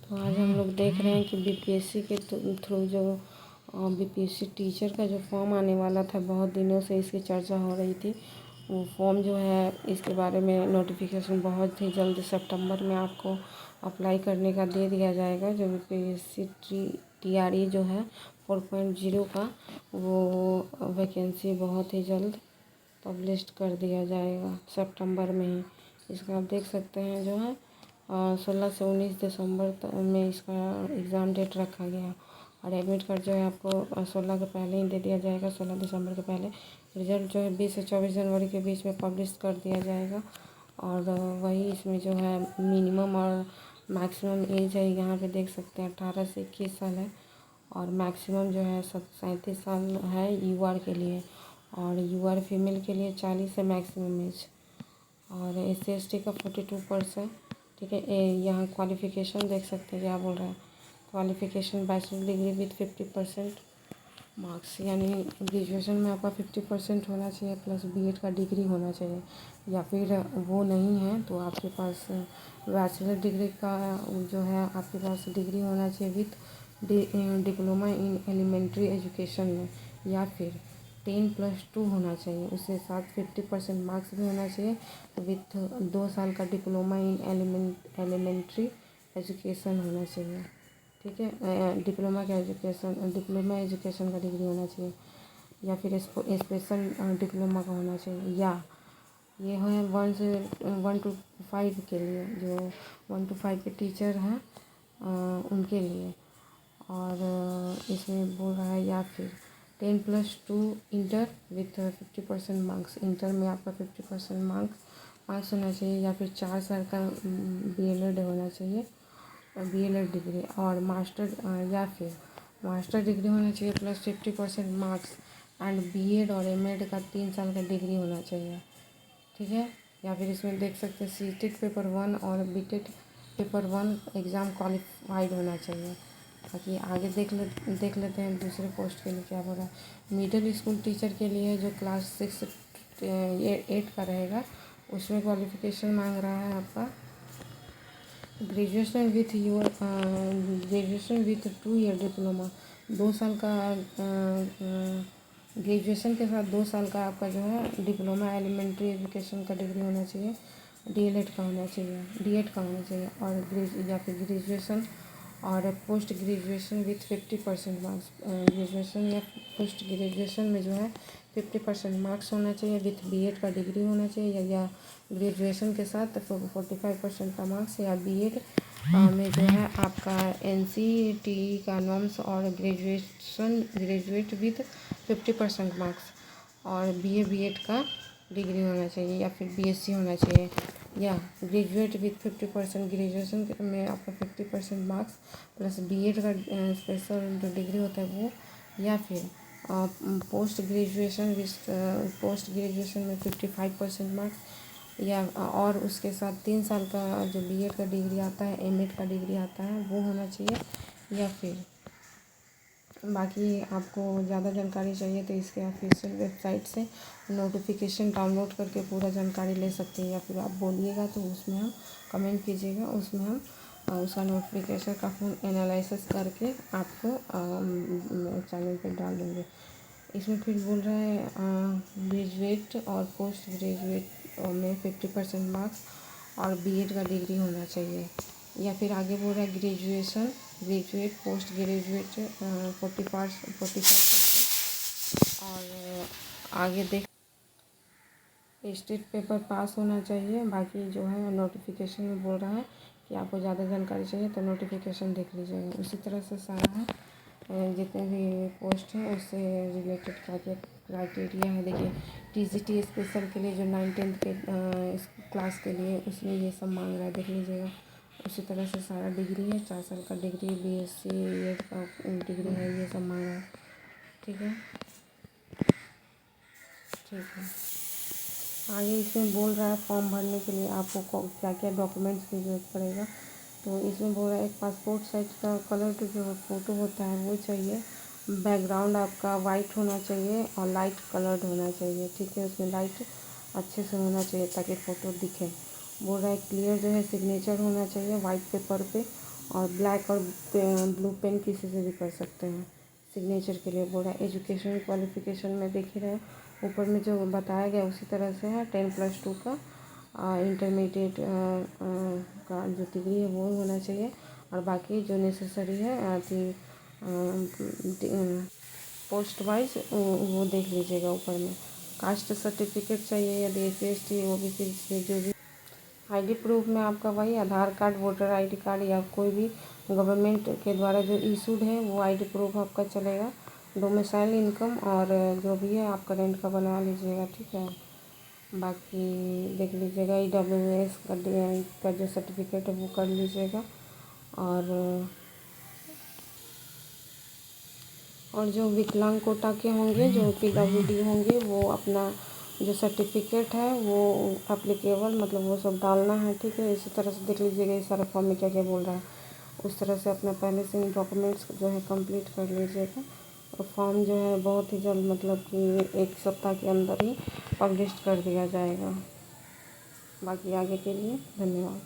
तो आज हम लोग देख रहे हैं कि बीपीएससी के थ्रू जो बीपीएससी टीचर का जो फॉर्म आने वाला था, बहुत दिनों से इसकी चर्चा हो रही थी। वो फॉर्म जो है, इसके बारे में नोटिफिकेशन बहुत ही जल्द सितंबर में आपको अप्लाई करने का दे दिया जाएगा। जो बीपीएससी टीआरई जो है 4.0 का, वो वैकेंसी बहुत ही जल्द पब्लिश कर दिया जाएगा सितंबर में ही। इसका आप देख सकते हैं जो है 16 से 19 दिसंबर में इसका एग्ज़ाम डेट रखा गया। और एडमिट कार्ड जो है आपको 16 के पहले ही दे दिया जाएगा, 16 दिसंबर के पहले। रिजल्ट जो है 20 से 24 जनवरी के बीच में पब्लिश कर दिया जाएगा। और वही इसमें जो है मिनिमम और मैक्सिमम एज है, यहाँ पे देख सकते हैं 18 से 21 साल है। और मैक्सिमम जो है 37 साल है यूआर के लिए, और यूआर फीमेल के लिए 40 है मैक्सिमम एज। और SC/ST का 42%। ठीक है, यहाँ क्वालिफ़िकेशन देख सकते हैं क्या बोल रहा है। Qualification bachelor degree with 50% marks, यानी ग्रेजुएशन में आपका 50% होना चाहिए प्लस बीएड का डिग्री होना चाहिए। या फिर वो नहीं है तो आपके पास बैचलर डिग्री का जो है आपके पास डिग्री होना चाहिए with diploma in elementary education में, या फिर 10+2 होना चाहिए। उसके साथ 50% मार्क्स भी होना चाहिए विथ 2 साल का डिप्लोमा इन एलिमेंट्री एजुकेशन होना चाहिए। ठीक है, डिप्लोमा एजुकेशन का डिग्री होना चाहिए, या फिर स्पेशल डिप्लोमा का होना चाहिए। या ये है 1 to 5 के लिए, जो 1 to 5 के टीचर हैं उनके लिए। और इसमें बोल रहा है या फिर 10+2 इंटर विथ 50% मार्क्स। इंटर में आपका 50% मार्क्स होना चाहिए, या फिर 4 साल का BLED होना चाहिए, BLED डिग्री। और या फिर मास्टर डिग्री होना चाहिए प्लस 50% मार्क्स, एंड बीएड और एमएड का 3 साल का डिग्री होना चाहिए। ठीक है, या फिर इसमें देख सकते हैं सीटेट पेपर 1 और बीटेट पेपर 1 एग्ज़ाम क्वालिफाइड होना चाहिए। बाकी आगे देख लेते हैं दूसरे पोस्ट के लिए क्या बोल रहा है। मिडिल स्कूल टीचर के लिए जो क्लास 6 8 का रहेगा, उसमें क्वालिफ़िकेशन मांग रहा है आपका ग्रेजुएशन विथ 2 ईयर डिप्लोमा। 2 साल का ग्रेजुएशन के साथ 2 साल का आपका जो है डिप्लोमा एलिमेंट्री एजुकेशन का डिग्री होना चाहिए, डीएलएड का होना चाहिए, डीएड का होना चाहिए। और या फिर ग्रेजुएशन और post graduation with 50% marks. Graduation या पोस्ट ग्रेजुएशन में जो है 50% मार्क्स होना चाहिए विथ बीएड का डिग्री होना चाहिए, या ग्रेजुएशन के साथ 45% का मार्क्स, या बीएड में जो है आपका NCTE का नॉर्म्स और ग्रेजुएट विथ 50% मार्क्स, और बीएड का डिग्री होना चाहिए, या फिर BSc होना चाहिए, या ग्रेजुएट विथ 50% ग्रेजुएशन में आपका 50% मार्क्स प्लस बीएड का स्पेशल जो डिग्री होता है वो, या फिर पोस्ट ग्रेजुएशन में 55% मार्क्स, या और उसके साथ 3 साल का जो बीएड का डिग्री आता है, एमएड का डिग्री आता है, वो होना चाहिए। या फिर बाकी आपको ज़्यादा जानकारी चाहिए तो इसके ऑफिशियल वेबसाइट से नोटिफिकेशन डाउनलोड करके पूरा जानकारी ले सकते हैं, या फिर आप बोलिएगा तो उसमें हम कमेंट कीजिएगा, उसमें हम उसका नोटिफिकेशन का फुल एनालिसिस करके आपको चैनल पे डाल देंगे। इसमें फिर बोल रहा है ग्रेजुएट और पोस्ट ग्रेजुएट में 50% मार्क्स और बीएड का डिग्री होना चाहिए। या फिर आगे बोल रहा है ग्रेजुएट पोस्ट ग्रेजुएट 45%। और आगे देख स्टेट पेपर पास होना चाहिए। बाकी जो है नोटिफिकेशन में बोल रहा है कि आपको ज़्यादा जानकारी चाहिए तो नोटिफिकेशन देख लीजिएगा। उसी तरह से सारा है जितने भी पोस्ट हैं उससे रिलेटेड क्या क्या क्राइटेरिया है। देखिए TGT स्पेशल के लिए जो 9th के क्लास के लिए उसमें ये सब मांग रहा है, देख लीजिएगा। उसी तरह से सारा डिग्री है, 4 साल का डिग्री, BSc BEd का डिग्री है, ये सब मांग रहा है। ठीक है, ठीक है। आगे इसमें बोल रहा है फॉर्म भरने के लिए आपको क्या क्या डॉक्यूमेंट्स की जरूरत पड़ेगा। तो इसमें बोल रहा है एक पासपोर्ट साइज का कलर जो फ़ोटो होता है वो चाहिए। बैकग्राउंड आपका वाइट होना चाहिए और लाइट कलर्ड होना चाहिए। ठीक है, उसमें लाइट अच्छे से होना चाहिए ताकि फ़ोटो दिखे। बोल रहा है क्लियर जो है सिग्नेचर होना चाहिए वाइट पेपर पे, और ब्लैक और ब्लू पेन किसी से भी कर सकते हैं। सिग्नेचर के लिए बोल रहा है। एजुकेशन क्वालिफिकेशन में देख ही रहे हैं, ऊपर में जो बताया गया उसी तरह से है। 10+2 का इंटरमीडिएट का जो डिग्री है वो होना चाहिए, और बाकी जो नेसेसरी है पोस्ट वाइज वो देख लीजिएगा ऊपर में। कास्ट सर्टिफिकेट चाहिए यदि SC/ST OBC से जो भी। आईडी प्रूफ में आपका वही आधार कार्ड, वोटर आईडी कार्ड या कोई भी गवर्नमेंट के द्वारा जो इशूड है वो आईडी प्रूफ आपका चलेगा। डोमिसाइल इनकम और जो भी है आपका रेंट का बनवा लीजिएगा, ठीक है। बाकी देख लीजिएगा EWS का जो सर्टिफिकेट है वो कर लीजिएगा। और जो विकलांग कोटा के होंगे, जो PWD होंगे, वो अपना जो सर्टिफिकेट है वो एप्लीकेबल मतलब वो सब डालना है, ठीक है। इसी तरह से देख लीजिएगा इस सारे फॉर्म में क्या क्या बोल रहा है, उस तरह से अपना पहले से ही डॉक्यूमेंट्स जो है कंप्लीट कर लीजिएगा। और फॉर्म जो है बहुत ही जल्द मतलब कि 1 सप्ताह के अंदर ही पब्लिश कर दिया जाएगा। बाकी आगे के लिए धन्यवाद।